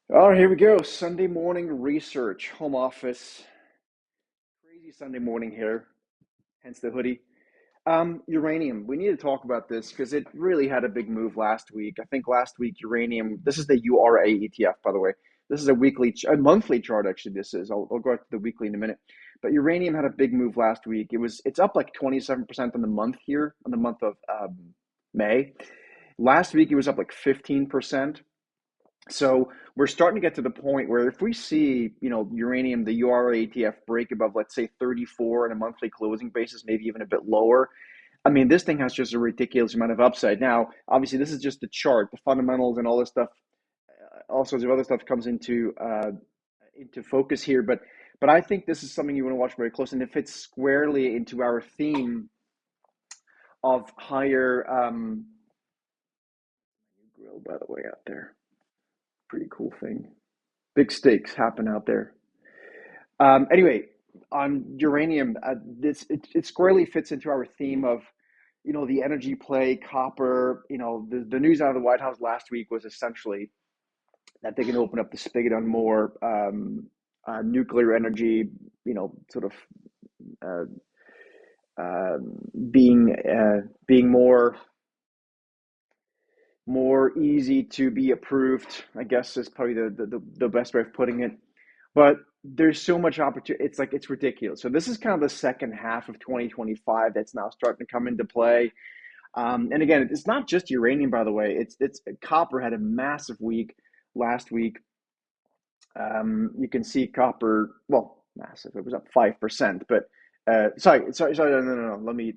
All right, here we go. Sunday morning research, home office. Crazy Sunday morning here, hence the hoodie. Uranium. We need to talk about this because it really had a big move last week. I think last week uranium. This is the URA ETF, by the way. This is a monthly chart. Actually, this is. I'll go to the weekly in a minute. But uranium had a big move last week. It's up like 27% on the month here, on the month of May. Last week it was up like 15%. So we're starting to get to the point where if we see, uranium, the URA ETF break above, let's say 34 on a monthly closing basis, maybe even a bit lower. I mean, this thing has just a ridiculous amount of upside. Now, obviously, this is just the chart, the fundamentals and all this stuff, all sorts of other stuff comes into focus here. But I think this is something you want to watch very close, and it fits squarely into our theme of higher grill, by the way, out there. Pretty cool thing. Big stakes happen out there. Anyway, on uranium, it squarely fits into our theme of, the energy play, copper. The news out of the White House last week was essentially that they can open up the spigot on more nuclear energy. Sort of uh, uh, being more easy to be approved, I guess is probably the best way of putting it. But there's so much opportunity. It's ridiculous. So this is kind of the second half of 2025 that's now starting to come into play. And again, it's not just uranium, by the way. It's copper had a massive week last week. You can see copper, well, massive. It was up 5%, but sorry. No. Let me.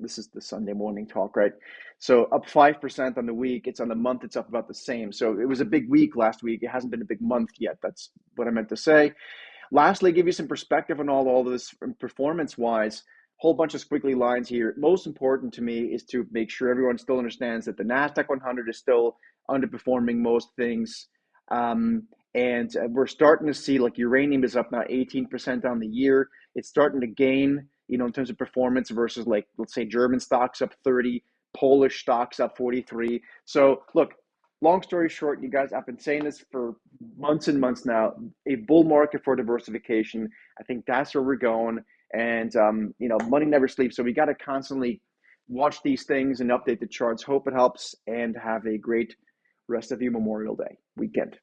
This is the Sunday morning talk, right? So up 5% on the week. It's on the month. It's up about the same. So it was a big week last week. It hasn't been a big month yet. That's what I meant to say. Lastly, give you some perspective on all this performance wise. Whole bunch of squiggly lines here. Most important to me is to make sure everyone still understands that the Nasdaq 100 is still underperforming most things. And we're starting to see like uranium is up now 18% on the year. It's starting to gain, in terms of performance versus like, let's say German stocks up 30, Polish stocks up 43. So look, long story short, you guys, I've been saying this for months and months now, a bull market for diversification. I think that's where we're going. And, money never sleeps. So we got to constantly watch these things and update the charts. Hope it helps and have a great rest of your Memorial Day weekend.